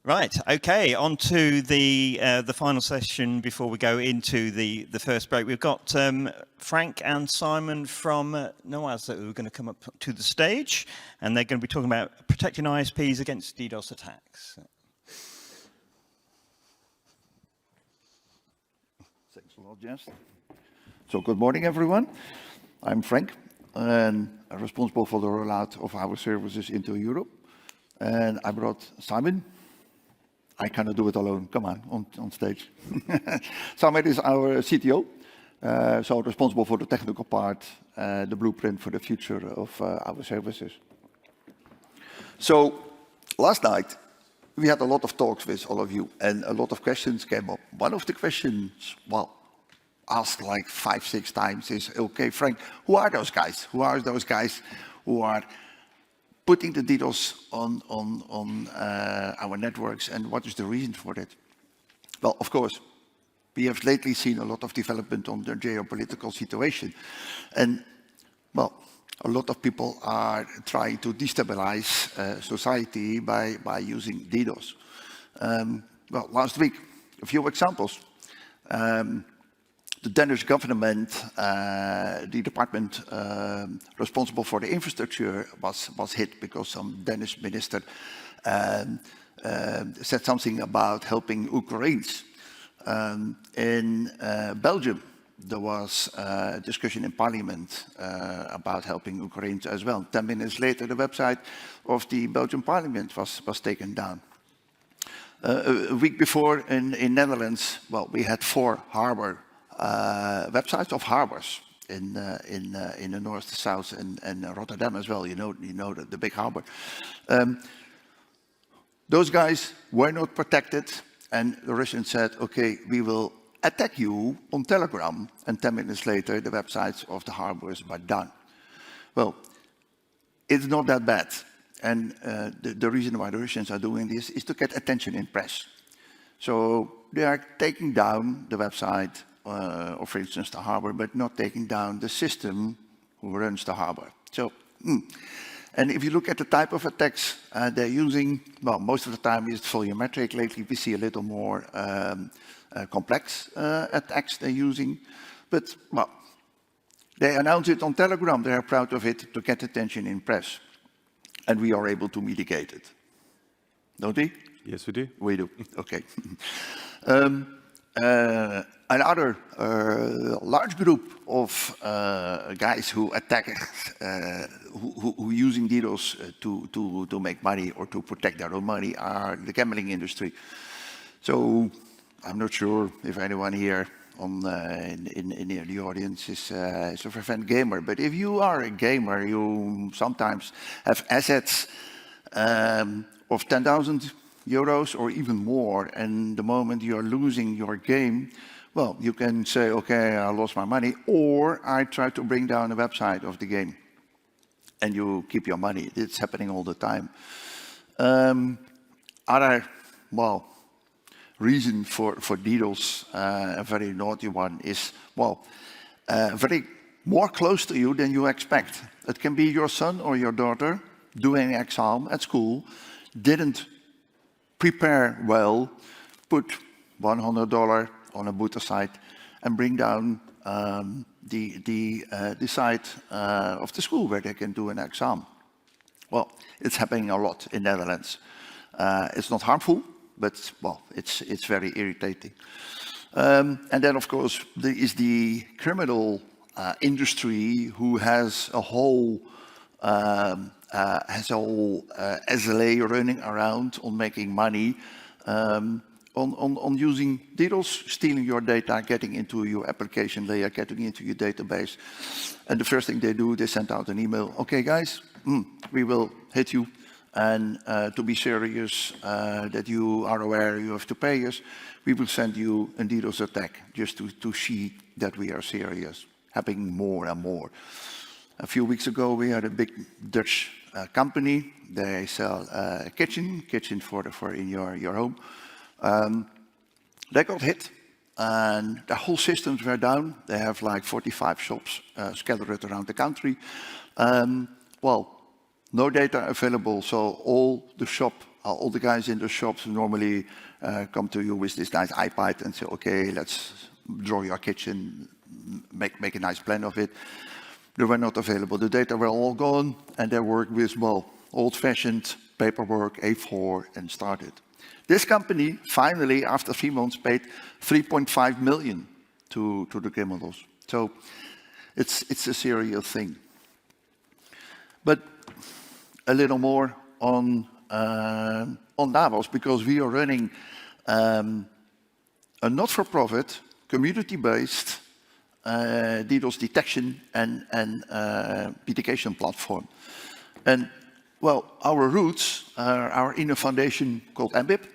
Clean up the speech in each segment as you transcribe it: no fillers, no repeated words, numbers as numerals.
Right. Okay. On to the final session before we go into the first break. We've got Frank and Simon from NaWaS that are going to come up to the stage, and they're going to be talking about protecting ISPs against DDoS attacks. Thanks a lot, Jens. So good morning, everyone. I'm Frank, and I'm responsible for the rollout of our services into Europe. And I brought Simon. I cannot do it alone. Come on stage. Simon is our CTO, so responsible for the technical part, the blueprint for the future of our services. So last night, we had a lot of talks with all of you, and a lot of questions came up. One of the questions, well, asked like 5-6 times is, okay, Frank, who are those guys? Who are those guys who are putting the DDoS on our networks, and what is the reason for that? Well, of course, we have lately seen a lot of development on the geopolitical situation. And, well, a lot of people are trying to destabilize society by using DDoS. Well, last week, a few examples. The Danish government, the department responsible for the infrastructure was hit because some Danish minister said something about helping Ukrainians. In Belgium, there was a discussion in parliament about helping Ukrainians as well. 10 minutes later, the website of the Belgian parliament was taken down. A week before in Netherlands, well, we had 4 harbor websites of harbors in the north, the south, and Rotterdam as well. You know the big harbor. Those guys were not protected, and the Russians said, "Okay, we will attack you on Telegram." And 10 minutes later, the websites of the harbors were done. Well, it's not that bad, and the reason why the Russians are doing this is to get attention in press. So they are taking down the website. Or for instance, the harbor, but not taking down the system who runs the harbor. So, and if you look at the type of attacks they're using, well, most of the time it's volumetric. Lately, we see a little more complex attacks they're using. But, well, they announce it on Telegram. They are proud of it to get attention in press. And we are able to mitigate it. Don't we? Yes, we do. We do. Okay. Another large group of guys who attack, who using DDoS to make money or to protect their own money are the gambling industry. So I'm not sure if anyone here in the audience is a fervent gamer, but if you are a gamer, you sometimes have assets of 10,000 euros or even more, and the moment you are losing your game, well, you can say, okay, I lost my money, or I try to bring down the website of the game, and you keep your money. It's happening all the time. Other, well, reason for DDoS, a very naughty one, is, well, very more close to you than you expect. It can be your son or your daughter doing an exam at school, didn't prepare well, put $100 on a booter site, and bring down the site of the school where they can do an exam. Well, it's happening a lot in Netherlands. It's not harmful, but well, it's very irritating. And then, of course, there is the criminal industry who has a whole SLA running around on making money. On using DDoS, stealing your data, getting into your application layer, getting into your database. And the first thing they do, they send out an email. Okay, guys, we will hit you. And to be serious, that you are aware you have to pay us, we will send you a DDoS attack just to see that we are serious. Happening more and more. A few weeks ago, we had a big Dutch company. They sell a kitchen for in your home. They got hit, and the whole systems were down. They have like 45 shops scattered around the country. Well, no data available, so all the shop all the guys in the shops normally come to you with this nice iPad and say, okay, let's draw your kitchen, make a nice plan of it. They were not available. The data were all gone, and they worked with, well, old-fashioned paperwork, A4, and started. This company, finally, after 3 months, paid 3.5 million to the criminals. So it's a serious thing. But a little more on NaWaS, because we are running a not-for-profit, community-based DDoS detection and mitigation platform. And well, our roots are in a foundation called NBIP.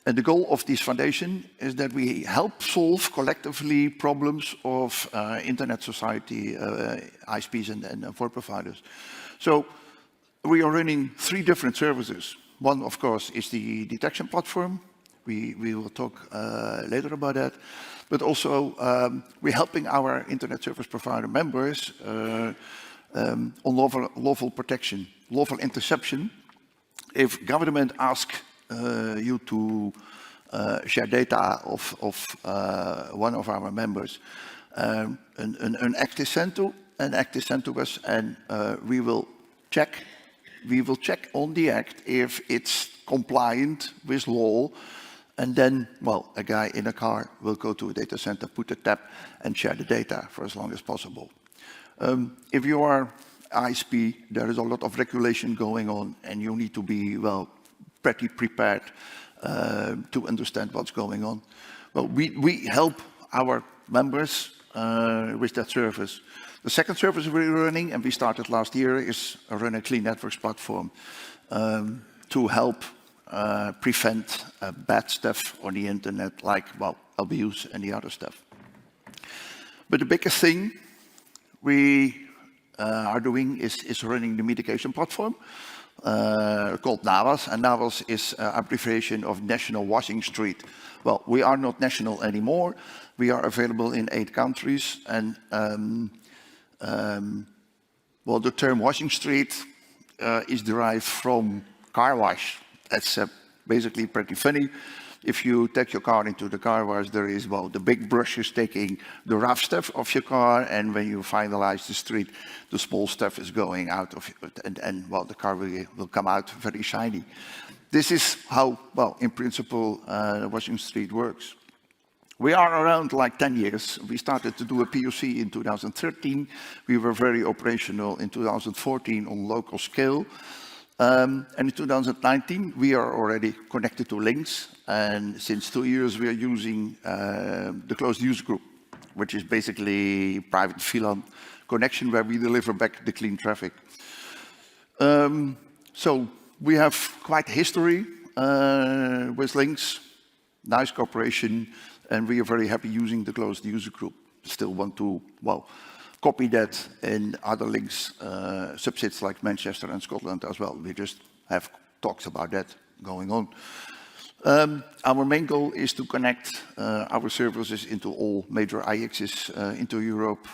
And the goal of this foundation is that we help solve collectively problems of internet society, ISPs and VoIP providers. So we are running 3 different services. One, of course, is the detection platform. We will talk later about that. But also, we're helping our internet service provider members on lawful protection, lawful interception. If government asks you to share data of one of our members, an act is sent to us, and we will check on the act if it's compliant with law. And then, well, a guy in a car will go to a data center, put a tap, and share the data for as long as possible. If you are ISP, there is a lot of regulation going on, and you need to be, well, pretty prepared to understand what's going on. Well, we help our members with that service. The second service we're running, and we started last year, is run a clean networks platform to help prevent bad stuff on the internet, like, well, abuse and the other stuff. But the biggest thing we are doing is running the mitigation platform called NaWaS, and NaWaS is an abbreviation of National Washing Street. Well, we are not national anymore. We are available in 8 countries, and well, the term washing street is derived from car wash. That's basically pretty funny. If you take your car into the car wash, there is, well, the big brushes taking the rough stuff off your car, and when you finalize the street, the small stuff is going out of it, and well, the car will come out very shiny. This is how, well, in principle, washing street works. We are around like 10 years. We started to do a POC in 2013. We were very operational in 2014 on local scale. And in 2019, we are already connected to LINX, and since 2 years, we are using the closed user group, which is basically private VLAN connection where we deliver back the clean traffic. So we have quite a history with LINX, nice cooperation, and we are very happy using the closed user group. Still want to, well, copy that in other LINX subsets like Manchester and Scotland as well. We just have talks about that going on. Our main goal is to connect our services into all major IXs into Europe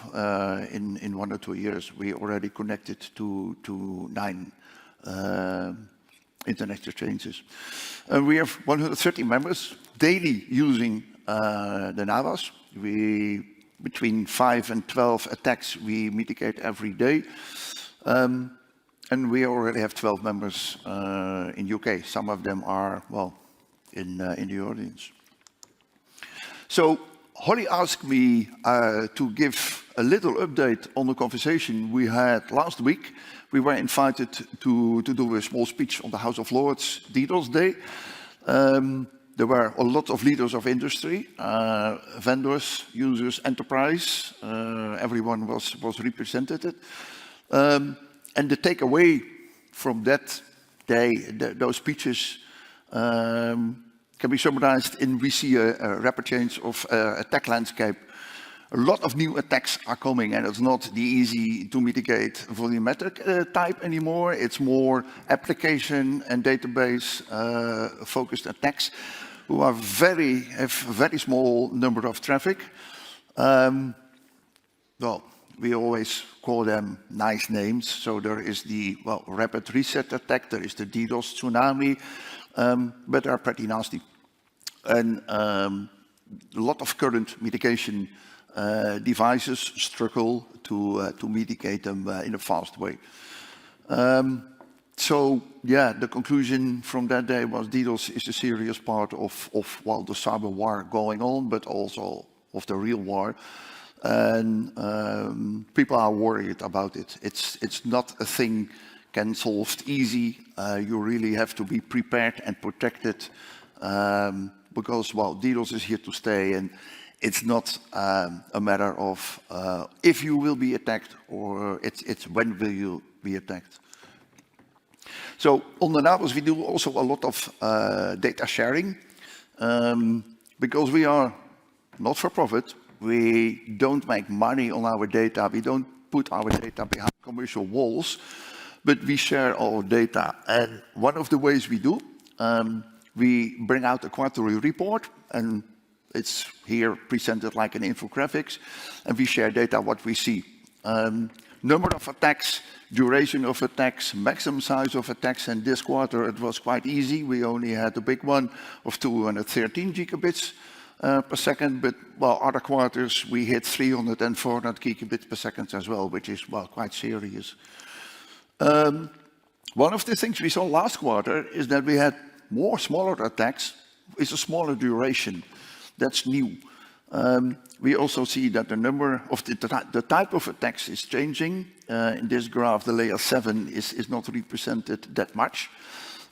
in 1 or 2 years. We already connected to 9 internet exchanges. We have 130 members daily using the NaWaS. Between 5 and 12 attacks we mitigate every day. And we already have 12 members in UK. Some of them are, well, in the audience. So Holly asked me to give a little update on the conversation we had last week. We were invited to do a small speech on the House of Lords DDoS Day. There were a lot of leaders of industry, vendors, users, enterprise. Everyone was represented. And the takeaway from that day, those speeches, can be summarized in we see a rapid change of attack landscape. A lot of new attacks are coming, and it's not the easy to mitigate volumetric type anymore. It's more application and database focused attacks who are have very small number of traffic. Well, we always call them nice names. So there is the, well, rapid reset attack. There is the DDoS tsunami. but they're pretty nasty. And a lot of current mitigation devices struggle to mitigate them in a fast way. So yeah, the conclusion from that day was DDoS is a serious part of well, the cyber war going on, but also of the real war. And people are worried about it. It's not a thing can solved easy. You really have to be prepared and protected because, well, DDoS is here to stay, and it's not a matter of if you will be attacked, or it's when will you be attacked. So on the NaWaS, we do also a lot of data sharing because we are not for profit. We don't make money on our data. We don't put our data behind commercial walls, but we share our data. And one of the ways we do, we bring out a quarterly report, and it's here presented like an infographics, and we share data what we see. Number of attacks, duration of attacks, maximum size of attacks, and this quarter it was quite easy. We only had a big one of 213 gigabits per second, but well, other quarters we hit 300 and 400 gigabits per second as well, which is well quite serious. One of the things we saw last quarter is that we had more smaller attacks with a smaller duration. That's new. We also see that the number of the type of attacks is changing. In this graph, the layer 7 is not represented that much.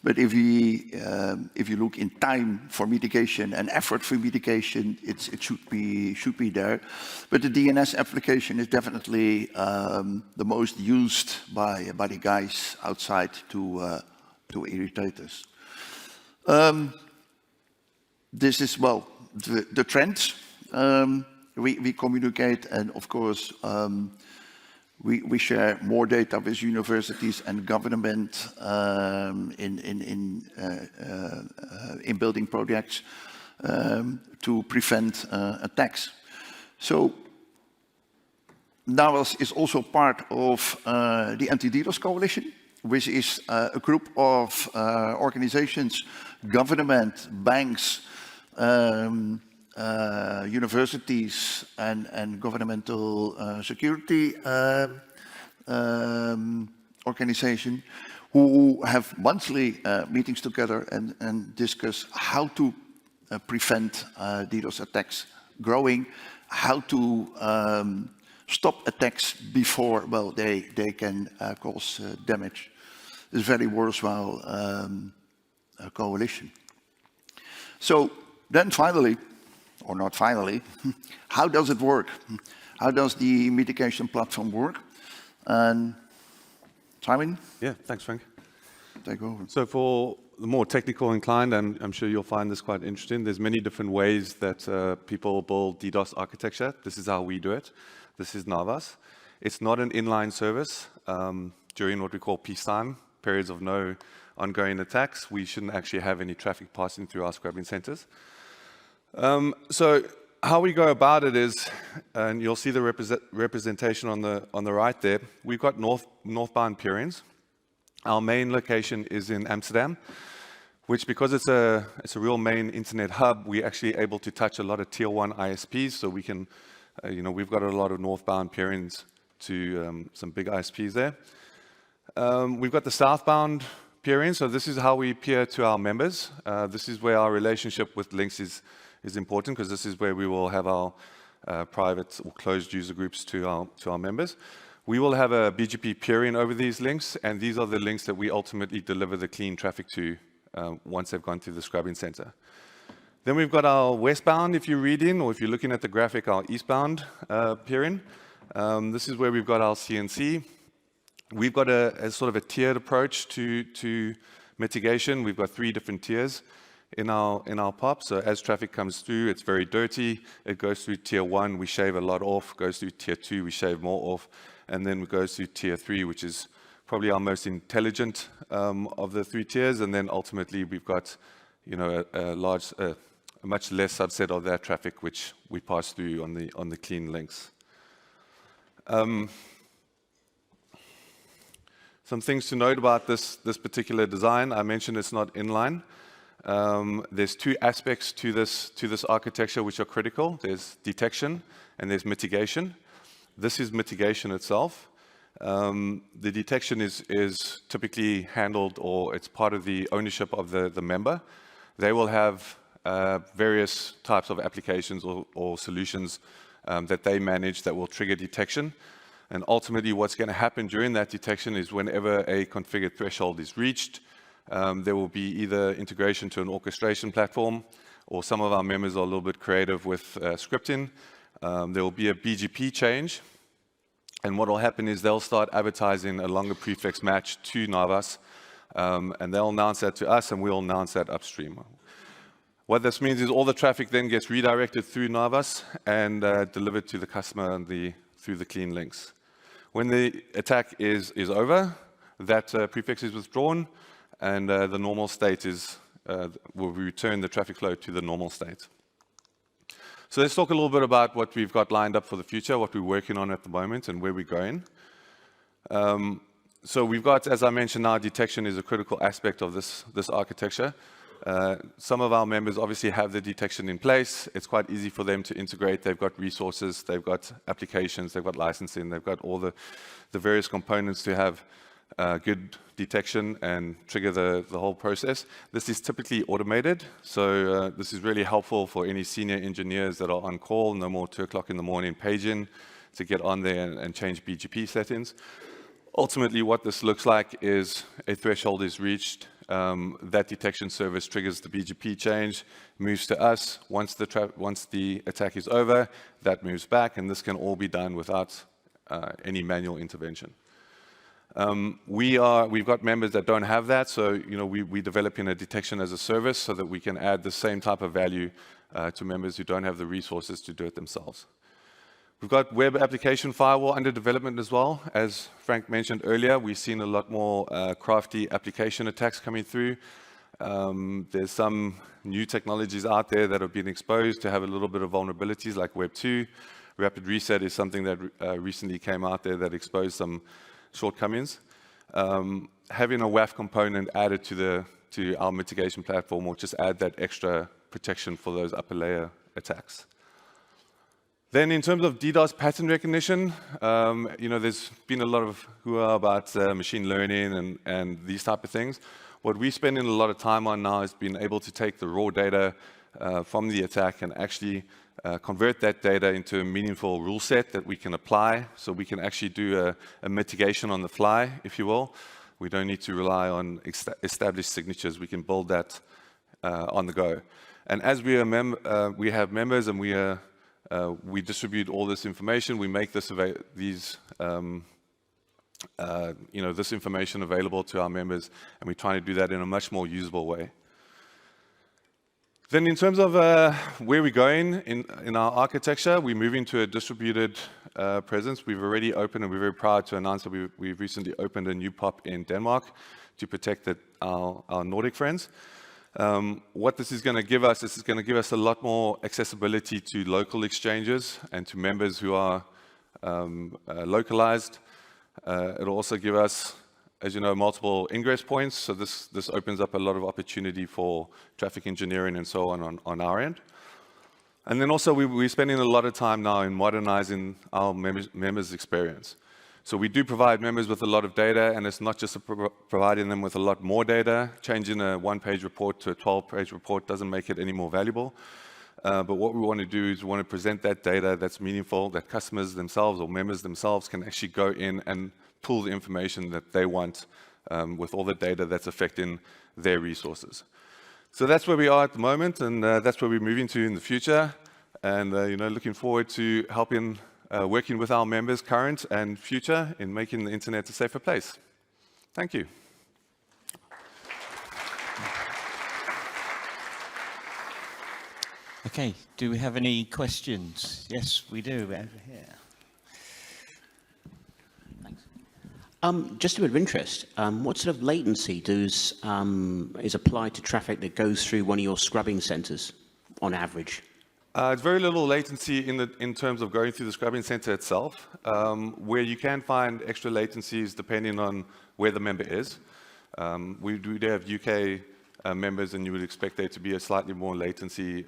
But if you look in time for mitigation and effort for mitigation, it should be there. But the DNS application is definitely the most used by the guys outside to irritate us. This is well the trends. We communicate, and of course we share more data with universities and government in building projects to prevent attacks. So NaWaS is also part of the Anti-DDoS Coalition, which is a group of organizations, government, banks, universities and governmental security organization who have monthly meetings together and discuss how to prevent DDoS attacks growing, how to stop attacks before, well, they can cause damage. It's a very worthwhile coalition. So then finally, or not finally, how does it work? How does the mitigation platform work? And Simon? Yeah, thanks, Frank. Take over. So for the more technical inclined, and I'm sure you'll find this quite interesting, there's many different ways that people build DDoS architecture. This is how we do it. This is NaWaS. It's not an inline service. During what we call peacetime, periods of no ongoing attacks, we shouldn't actually have any traffic passing through our scrubbing centers. So how we go about it is, and you'll see the representation on the right there, we've got northbound peerings. Our main location is in Amsterdam, which because it's a real main internet hub, we're actually able to touch a lot of tier 1 ISPs, so we can, we've got a lot of northbound peerings to some big ISPs there. We've got the southbound peering, so this is how we peer to our members. This is where our relationship with LINX is important, because this is where we will have our private or closed user groups to our members. We will have a BGP peering over these links, and these are the links that we ultimately deliver the clean traffic to once they've gone through the scrubbing center. Then we've got our westbound, if you're reading, or if you're looking at the graphic, our eastbound peering. This is where we've got our CNC. We've got a sort of a tiered approach to mitigation. We've got 3 different tiers in our POP. So as traffic comes through, it's very dirty. It goes through tier 1, we shave a lot off. Goes through tier 2, we shave more off. And then it goes through tier 3, which is probably our most intelligent of the 3 tiers. And then ultimately, we've got a much less subset of that traffic, which we pass through on the clean links. Some things to note about this particular design. I mentioned it's not inline. there's two aspects to this architecture which are critical. There's detection and there's mitigation. This is mitigation itself. The detection is typically handled, or it's part of the ownership of the member. They will have various types of applications or solutions that they manage that will trigger detection. And ultimately, what's going to happen during that detection is whenever a configured threshold is reached, there will be either integration to an orchestration platform, or some of our members are a little bit creative with scripting. There will be a BGP change. And what will happen is they'll start advertising a longer prefix match to NaWaS, and they'll announce that to us, and we'll announce that upstream. What this means is all the traffic then gets redirected through NaWaS and delivered to the customer through the clean links. When the attack is over, that prefix is withdrawn, and the normal state will return the traffic flow to the normal state. So let's talk a little bit about what we've got lined up for the future, what we're working on at the moment, and where we're going. So we've got, as I mentioned now, detection is a critical aspect of this architecture. Some of our members obviously have the detection in place. It's quite easy for them to integrate. They've got resources, they've got applications, they've got licensing, they've got all the various components to have good detection and trigger the whole process. This is typically automated, so this is really helpful for any senior engineers that are on call, no more 2 o'clock in the morning paging, to get on there and change BGP settings. Ultimately, what this looks like is a threshold is reached, that detection service triggers the BGP change, moves to us. Once the attack is over, that moves back, and this can all be done without any manual intervention. We've got members that don't have that, so we're developing a detection as a service so that we can add the same type of value to members who don't have the resources to do it themselves. We've got web application firewall under development as well. As Frank mentioned earlier, we've seen a lot more crafty application attacks coming through. There's some new technologies out there that have been exposed to have a little bit of vulnerabilities, like Web 2. Rapid Reset is something that recently came out there that exposed some shortcomings. Having a WAF component added to our mitigation platform will just add that extra protection for those upper layer attacks. Then in terms of DDoS pattern recognition, there's been a lot of hoo-ha about machine learning and these type of things. What we're spending a lot of time on now is being able to take the raw data from the attack and actually convert that data into a meaningful rule set that we can apply, so we can actually do a mitigation on the fly, if you will. We don't need to rely on established signatures. We can build that on the go. And as we have members and we distribute all this information, we make this this information available to our members, and we're trying to do that in a much more usable way. Then in terms of where we're going in our architecture, we're moving to a distributed presence. We've already opened, and we're very proud to announce that we've recently opened a new POP in Denmark to protect our Nordic friends. What this is going to give us, a lot more accessibility to local exchanges and to members who are localized. It'll also give us, as you know, multiple ingress points, so this opens up a lot of opportunity for traffic engineering and so on our end. And then also we're spending a lot of time now in modernizing our members' experience. So we do provide members with a lot of data, and it's not just providing them with a lot more data. Changing a 1-page report to a 12-page report doesn't make it any more valuable. But what we want to do is we want to present that data that's meaningful, that customers themselves or members themselves can actually go in and pull the information that they want with all the data that's affecting their resources. So that's where we are at the moment, and that's where we're moving to in the future. And looking forward to helping, working with our members, current and future, in making the internet a safer place. Thank you. Okay, do we have any questions? Yes, we do, over here. Just a bit of interest, what sort of latency is applied to traffic that goes through one of your scrubbing centers on average? It's very little latency in terms of going through the scrubbing center itself. Where you can find extra latencies depending on where the member is. We do have UK members, and you would expect there to be a slightly more latency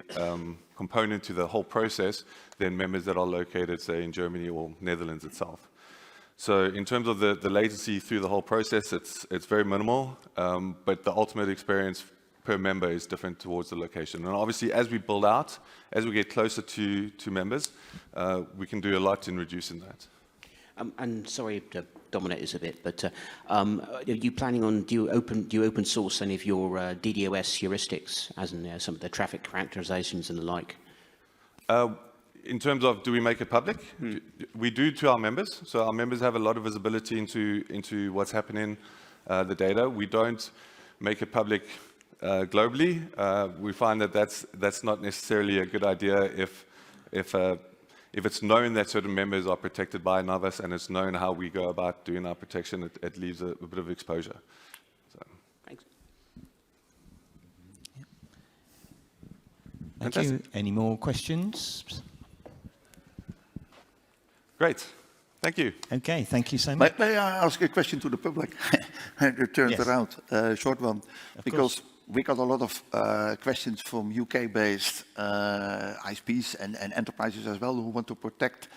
component to the whole process than members that are located, say, in Germany or Netherlands itself. So in terms of the latency through the whole process, it's very minimal, but the ultimate experience per member is different towards the location. And obviously, as we build out, as we get closer to members, we can do a lot in reducing that. And sorry to dominate this a bit, but are you planning on, do you open source any of your DDoS heuristics, as in some of the traffic characterizations and the like? In terms of, do we make it public? We do to our members. So our members have a lot of visibility into what's happening, the data. We don't make it public globally. We find that that's not necessarily a good idea if it's known that certain members are protected by NaWaS and it's known how we go about doing our protection, it leaves a bit of exposure. So. Thanks. Thank you. Any more questions? Great. Thank you. Okay, thank you so much. May I ask a question to the public? Turn it around, short one. Because we got a lot of questions from UK-based ISPs and enterprises as well who want to protect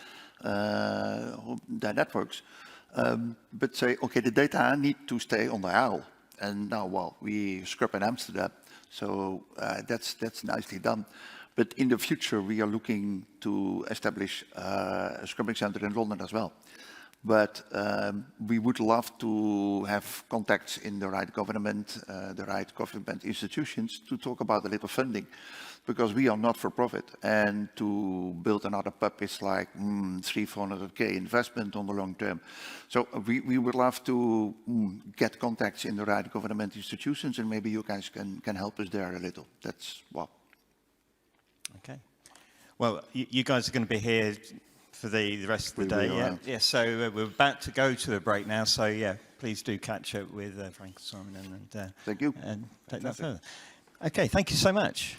their networks. But say, okay, the data need to stay on the IL. And now, well, we scrub in Amsterdam, so that's nicely done. But in the future, we are looking to establish a scrubbing center in London as well. But we would love to have contacts in the right government, the right government institutions to talk about a little funding, because we are not for profit. And to build another pub is like 300-400K investment on the long term. So we would love to get contacts in the right government institutions, and maybe you guys can help us there a little. That's well. Okay. Well, you guys are going to be here for the rest of the day, yeah? Yeah, so we're about to go to a break now, so yeah, please do catch up with Frank and Simon and thank you. And take that further. Okay, thank you so much.